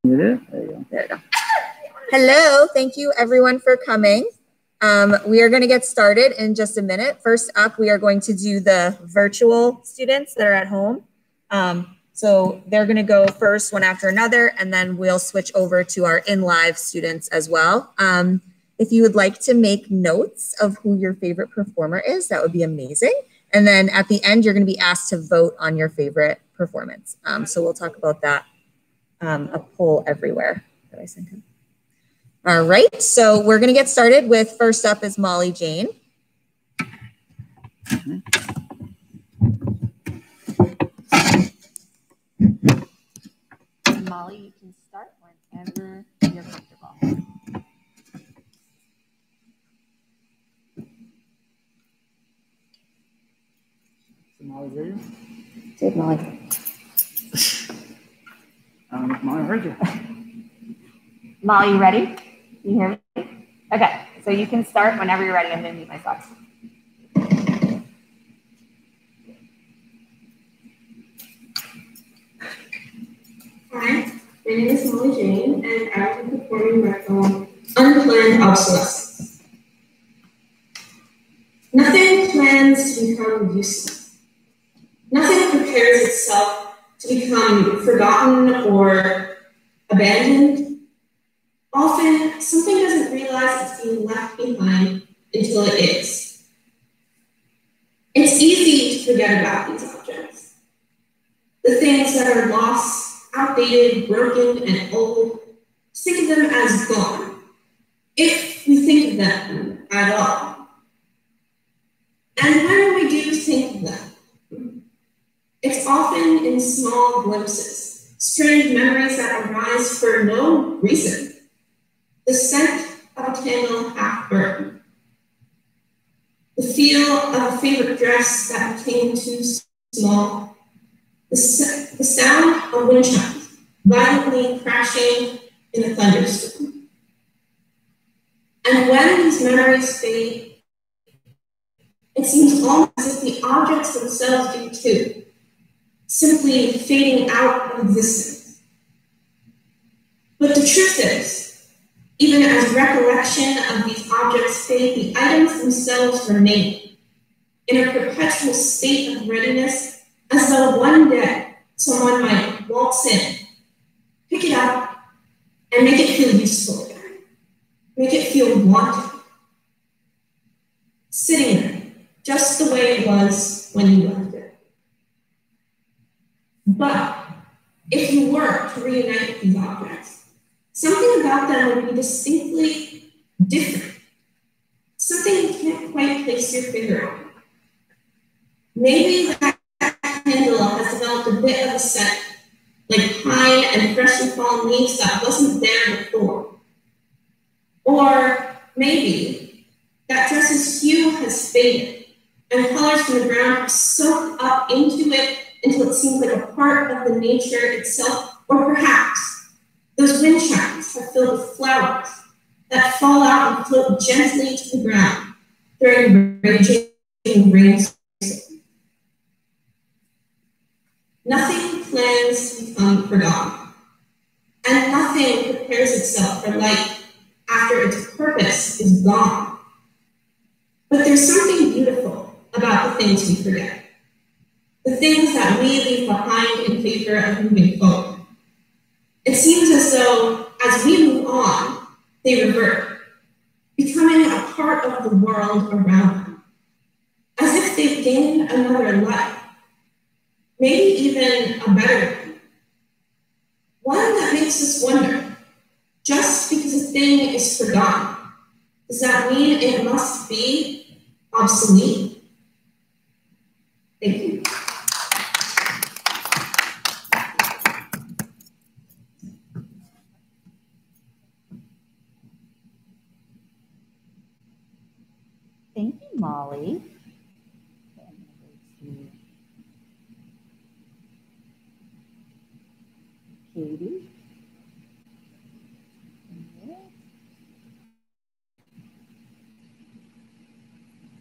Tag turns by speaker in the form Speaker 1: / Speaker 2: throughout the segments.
Speaker 1: There you go.
Speaker 2: Hello, thank you everyone for coming. We are going to get started in just a minute. First up, we are going to do the virtual students that are at home. So they're going to go first one after another, and then we'll switch over to our in-live students as well. If you would like to make notes of who your favorite performer is, that would be amazing. And then at the end, you're going to be asked to vote on your favorite performance. So we'll talk about that, a poll everywhere that I sent him. All right, so we're going to get started with, first up is Molly Jane. Molly, you can start whenever you're comfortable.
Speaker 1: Molly, hear you?
Speaker 2: Did Molly?
Speaker 1: Molly heard you.
Speaker 2: Molly, you ready? Can you hear me? Okay, so you can start whenever you're ready. I'm going to mute myself.
Speaker 3: Hi, my name is Molly Jane, and I will be performing my poem, Unplanned Obsolescence. Nothing plans to become useless. Nothing prepares itself to become forgotten or abandoned. Often, something doesn't realize it's being left behind until it is. It's easy to forget about these objects. The things that are lost, outdated, broken, and old, think of them as gone, if we think of them at all. And when we do think of them, it's often in small glimpses, strange memories that arise for no reason. The scent of a candle half burned, the feel of a favorite dress that became too small, the sound of wind chimes violently crashing in a thunderstorm. And when these memories fade, it seems almost as if the objects themselves do too, simply fading out of existence. But the truth is, even as recollection of these objects fade, the items themselves remain in a perpetual state of readiness, as though one day someone might waltz in, pick it up, and make it feel useful again, make it feel wanted. Sitting there, just the way it was when you left it. But if you were to reunite these objects, something about them would be distinctly different. Something you can't quite place your finger on. Maybe that candle has developed a bit of a scent, like pine and freshly fallen leaves that wasn't there before. Or maybe that dress's hue has faded, and colors from the ground have soaked up into it until it seems like a part of the nature itself. Or perhaps those wind chimes have filled with flowers that fall out and float gently to the ground during raging rainstorms. Nothing plans to become forgotten, and nothing prepares itself for life after its purpose is gone. But there's something beautiful about the things we forget, the things that we leave behind in favor of moving forward. It seems as though, as we move on, they revert, becoming a part of the world around them, as if they've gained another life, maybe even a better one that makes us wonder, just because a thing is forgotten, does that mean it must be obsolete? Thank you.
Speaker 2: Thank you, Molly. Katie.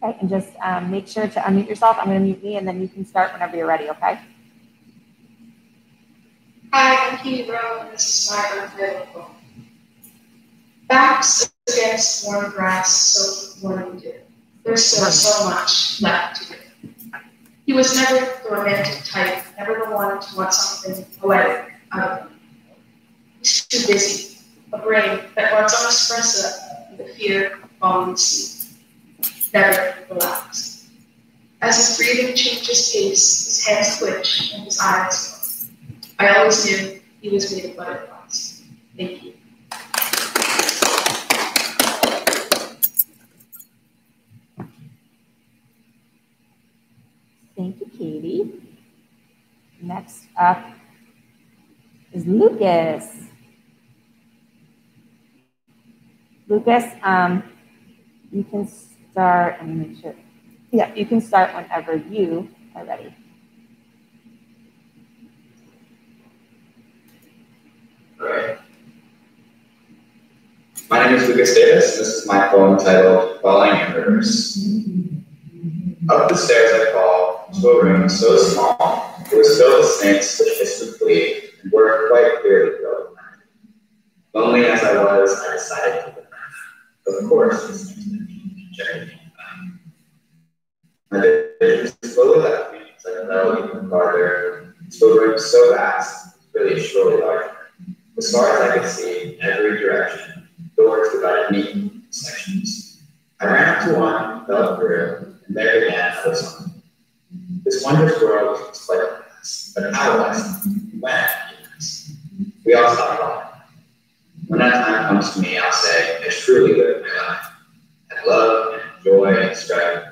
Speaker 2: Okay, and just make sure to unmute yourself. I'm going to mute me, and then you can start whenever you're ready, okay?
Speaker 3: Hi, I'm Katie Rowe, and this is my untitled poem. Backs against warm grass, soaked morning dew. There's still so much left to do. He was never the romantic type, never the one to want something poetic out of him. He's too busy, a brain that runs on espresso with the fear of falling asleep. Never relaxed. As his breathing changes pace, his hands twitch and his eyes glow. I always knew he was made of butterflies. Thank you.
Speaker 2: Thank you, Katie. Next up is Lucas. Lucas, you can start, let me make sure. Yeah, you can start whenever you are ready.
Speaker 4: All right. My name is Lucas Davis. This is my poem titled Falling in Rivers. Up the stairs I fall to a room so small, it was filled with snakes which hissed and flee, and were quite clearly filled. Lonely as I was, I decided to live. Of course, the snakes didn't my vision slowly left me as I fell even farther, to a room so vast, really surely larger. As far as I could see, in every direction, doors divided me into sections. I ran up to one, fell through, and there began another song. This wondrous world was like us, but adolescent, when we all stop falling. When that time comes to me, I'll say, I truly lived my life. I love and joy and strife.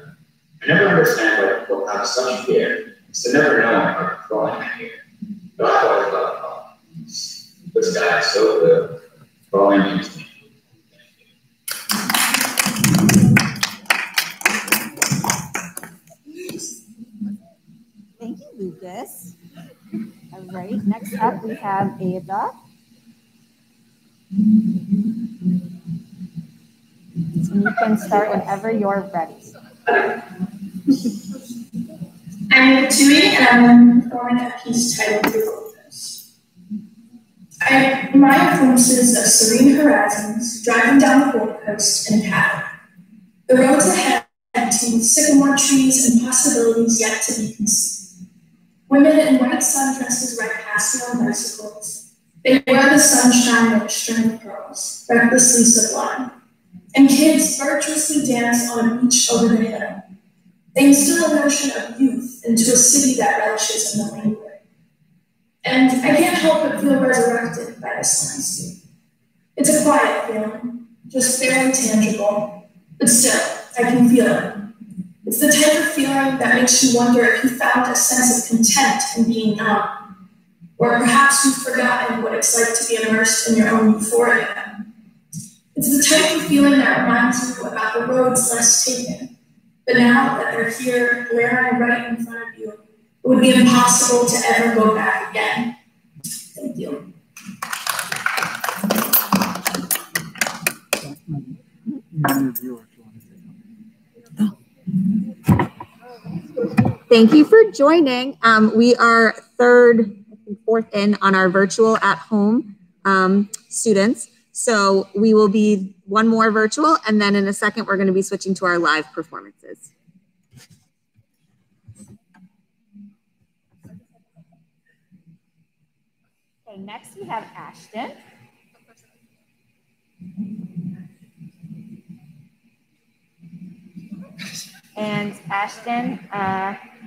Speaker 4: I never understand why people have such fear. It's to never know how falling I hear. But I've always loved falling. The sky is so blue, falling into me.
Speaker 2: Thank you, Lucas. All right, next up we have Ada. You can start whenever you're ready.
Speaker 3: I'm Tui, and I'm performing a piece titled The Gold Coast. I admire glimpses of serene horizons, driving down the Gold Coast in a paddle. The roads ahead contain sycamore trees and possibilities yet to be conceived. Women in white sundresses ride past me on bicycles. They wear the sunshine like a string of pearls, recklessly sublime. And kids virtuously dance on a beach over the hill. They instill a notion of youth into a city that relishes in the languor. And I can't help but feel resurrected by this landscape. It's a quiet feeling, just barely tangible, but still, I can feel it. It's the type of feeling that makes you wonder if you found a sense of content in being numb, or perhaps you've forgotten what it's like to be immersed in your own euphoria. It's the type of feeling that reminds you about the roads less taken, but now that they're here, glaring right in front of you, it would be impossible to ever go back again. Thank you.
Speaker 2: Thank you for joining. We are fourth in on our virtual at home students. So we will be one more virtual, and then in a second, we're going to be switching to our live performances. Okay, next we have Ashton. And Ashton,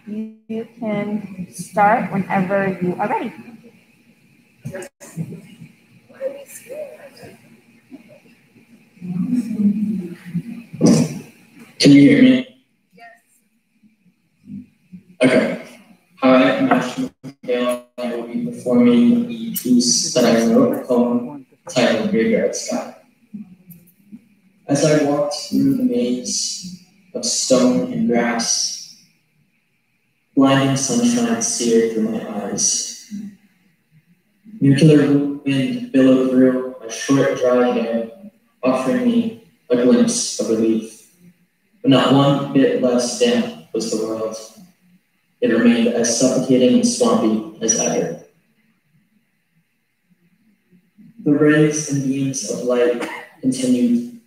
Speaker 2: you can start whenever you are ready.
Speaker 5: Can you hear me? Yes. Okay. Hi, I'm Ashton McHale. I will be performing the piece that I wrote, a poem titled Graveyard Sky. As I walked through the maze of stone and grass, blinding sunshine seared through my eyes. Nuclear wind billowed through my short, dry hair, offering me a glimpse of relief. But not one bit less damp was the world. It remained as suffocating and swampy as ever. The rays and beams of light continued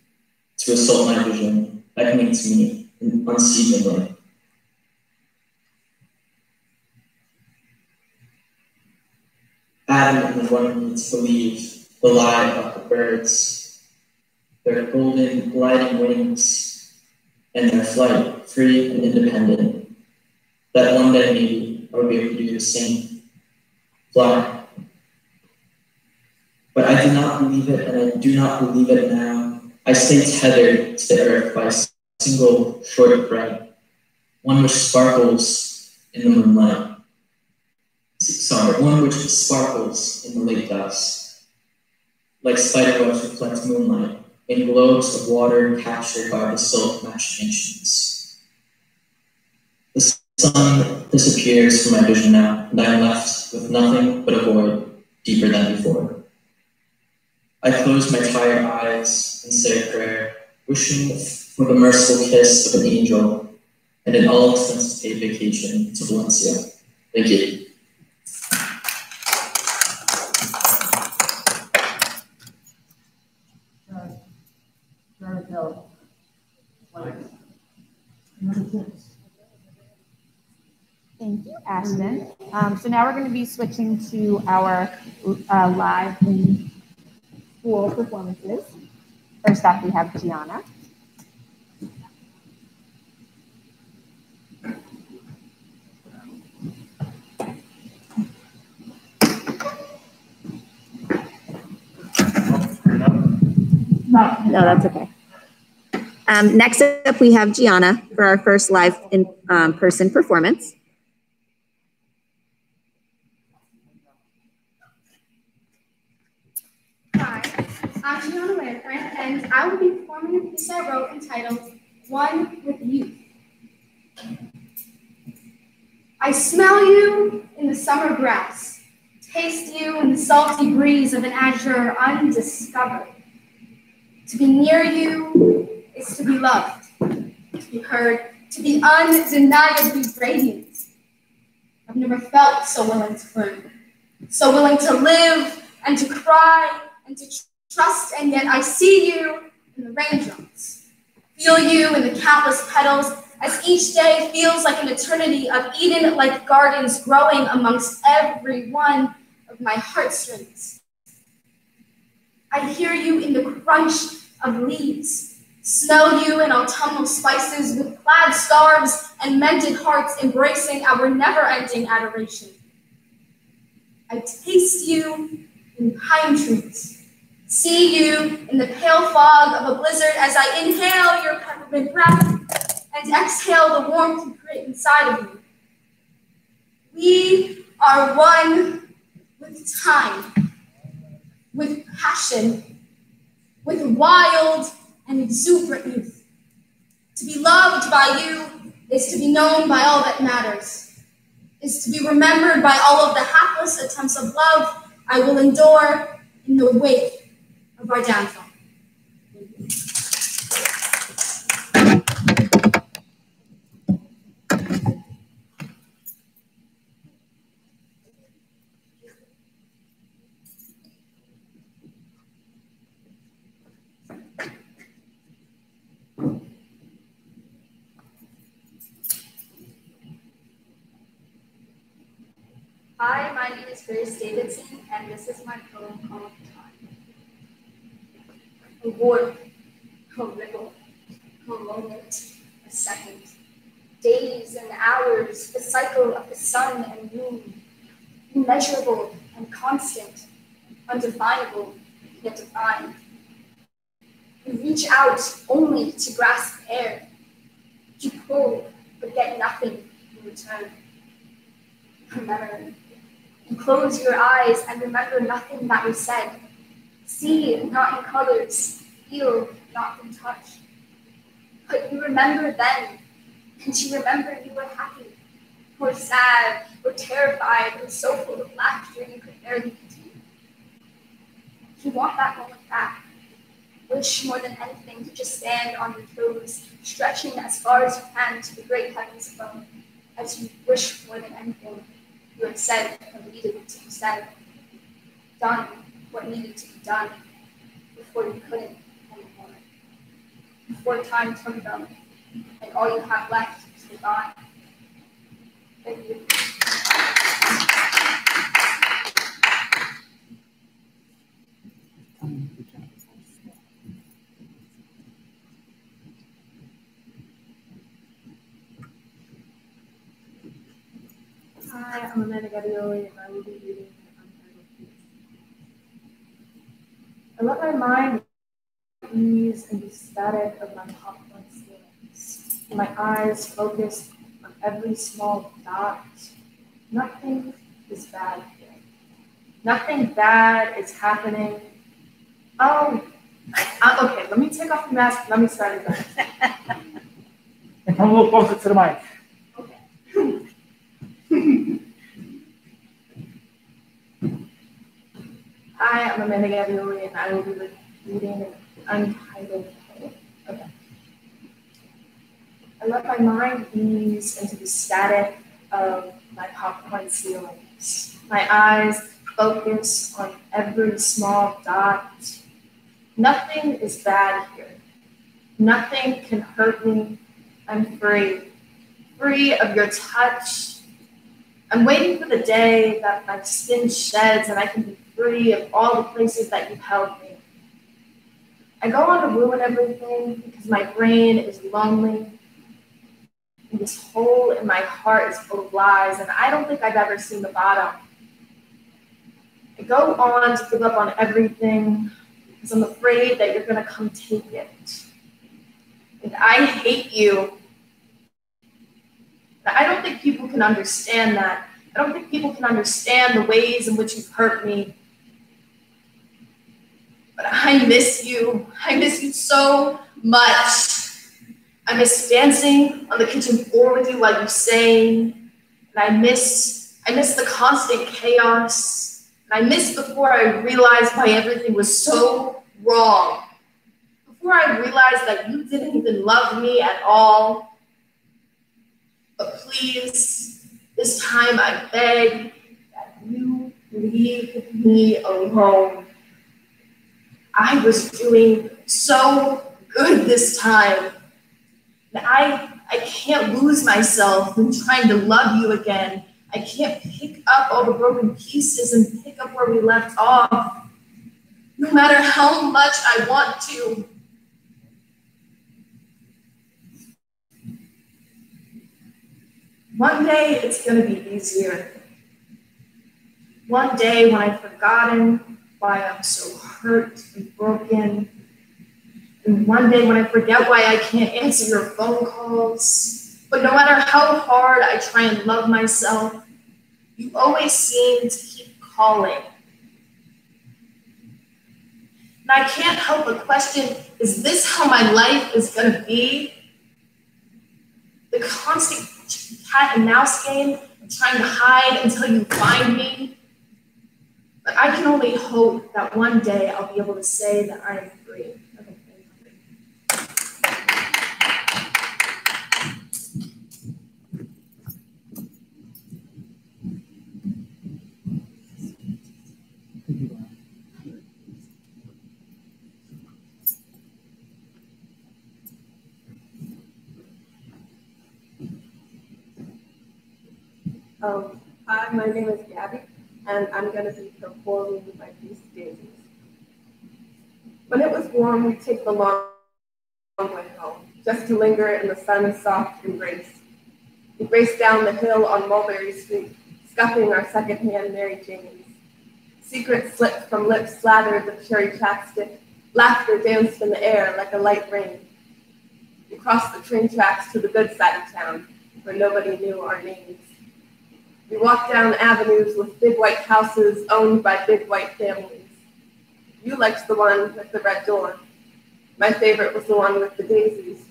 Speaker 5: to assault my vision, beckoning to me unceasingly. Adam and wanted me to believe the lie about the birds, their golden gliding wings, and their flight free and independent, that one day maybe I would be able to do the same, fly. But I did not believe it, and I do not believe it now. I stay tethered to the earth by a single short thread, one which sparkles in the moonlight. One which sparkles in the late dusk, like spiderwebs reflect moonlight in globes of water captured by the silk machinations. The sun disappears from my vision now, and I am left with nothing but a void deeper than before. I close my tired eyes and say a prayer, wishing for the merciful kiss of an angel and an all-expenses paid vacation to Valencia. Thank you.
Speaker 2: Thank you, Ashton. So now we're going to be switching to our live in school performances. First up, we have Gianna. No, that's okay. Next up, we have Gianna for our first live in-person performance.
Speaker 6: Hi, I'm Gianna Lantern, and I will be performing a piece I wrote entitled One with You. I smell you in the summer grass, taste you in the salty breeze of an azure undiscovered. To be near you is to be loved, to be heard, to be undeniably radiant. I've never felt so willing to burn, so willing to live and to cry and to trust, and yet I see you in the raindrops, feel you in the countless petals, as each day feels like an eternity of Eden-like gardens growing amongst every one of my heartstrings. I hear you in the crunch of leaves, smell you in autumnal spices with plaid scarves and mended hearts embracing our never-ending adoration. I taste you in pine trees, see you in the pale fog of a blizzard as I inhale your peppermint breath and exhale the warmth you create inside of me. We are one with time, with passion, with wild and exuberant youth. To be loved by you is to be known by all that matters, is to be remembered by all of the hapless attempts of love I will endure in the wake of our downfall.
Speaker 7: Hi, my name is Grace Davidson, and this is my poem called Time. A warp, a ripple, a moment, a second, days and hours, the cycle of the sun and moon, immeasurable and constant, undefinable yet defined. You reach out only to grasp air. You pull, but get nothing in return. Remember. You close your eyes and remember nothing that was said. See not in colors, feel not in touch. But you remember then, and you remember you were happy, or sad, or terrified, or so full of laughter you could barely contain. You want that moment back. Wish more than anything to just stand on your toes, stretching as far as you can to the great heavens above, as you wish more than anything you had said and needed to be said. Done, what needed to be done before you couldn't anymore. Before time took them, and all you have left is forgotten. Thank you.
Speaker 8: Hi, I'm Amanda Gabrioli, and I will be reading Untitled Piece. I let my mind ease and be static of my popcorn ceilings. My eyes focused on every small dot. Nothing is bad here. Nothing bad is happening. Oh, okay, let me take off the mask. Let me start again.
Speaker 1: And come a little closer to the mic.
Speaker 8: Hi, I'm Amanda Gabrioli, and I will be reading an untitled poem. Okay. I let my mind ease into the static of my popcorn ceilings. My eyes focus on every small dot. Nothing is bad here. Nothing can hurt me. I'm free. Free of your touch. I'm waiting for the day that my skin sheds and I can be free of all the places that you've held me. I go on to ruin everything because my brain is lonely. And this hole in my heart is full of lies, and I don't think I've ever seen the bottom. I go on to give up on everything because I'm afraid that you're going to come take it. And I hate you. I don't think people can understand that. I don't think people can understand the ways in which you've hurt me. But I miss you. I miss you so much. I miss dancing on the kitchen floor with you while you sang. And I miss the constant chaos. And I miss before I realized why everything was so wrong. Before I realized that you didn't even love me at all. But please, this time I beg that you leave me alone. I was doing so good this time. And I can't lose myself in trying to love you again. I can't pick up all the broken pieces and pick up where we left off, no matter how much I want to. One day it's going to be easier. One day when I've forgotten why I'm so hurt and broken. And one day when I forget why I can't answer your phone calls. But no matter how hard I try and love myself, you always seem to keep calling. And I can't help but question, is this how my life is going to be? The constant cat and mouse game of trying to hide until you find me. But I can only hope that one day I'll be able to say that I am free.
Speaker 9: Hi, my name is Gabby, and I'm going to be performing my piece, Daisies. When it was warm, we'd take the long way home, just to linger in the sun's soft embrace. We'd race down the hill on Mulberry Street, scuffing our secondhand Mary Janes. Secret slips from lips slathered with cherry chapstick, laughter danced in the air like a light rain. We crossed the train tracks to the good side of town, where nobody knew our names. We walked down avenues with big white houses owned by big white families. You liked the one with the red door. My favorite was the one with the daisies.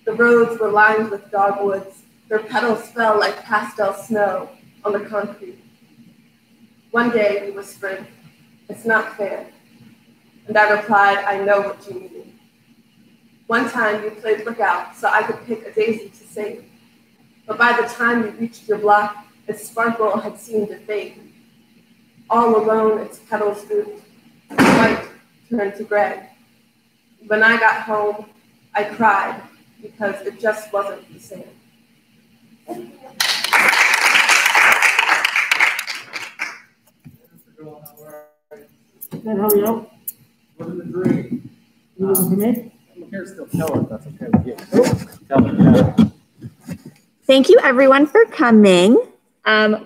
Speaker 9: The roads were lined with dogwoods. Their petals fell like pastel snow on the concrete. One day we whispered, "It's not fair." And I replied, "I know what you mean." One time you played lookout so I could pick a daisy to save. But by the time you reached your block, its sparkle had seemed to fade. All alone, its petals drooped, turned to gray. When I got home, I cried because it just wasn't the same.
Speaker 1: Can I help you out? What is the dream? You listen to me? I'm here still. Tell her if that's okay with you. Tell her, yeah.
Speaker 2: Thank you everyone for coming.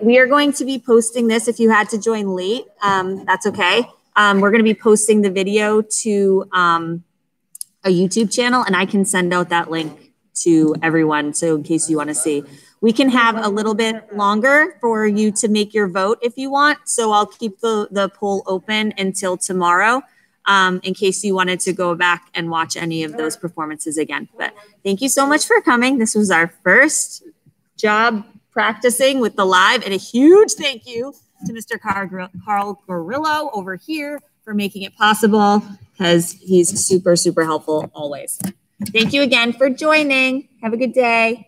Speaker 2: We are going to be posting this. If you had to join late, that's okay. We're going to be posting the video to a YouTube channel, and I can send out that link to everyone. So in case you want to see, we can have a little bit longer for you to make your vote if you want. So I'll keep the poll open until tomorrow, in case you wanted to go back and watch any of those performances again. But thank you so much for coming. This was our first job practicing with the live, and a huge thank you to Mr. Carl Gorillo over here for making it possible, because he's super, super helpful always. Thank you again for joining. Have a good day.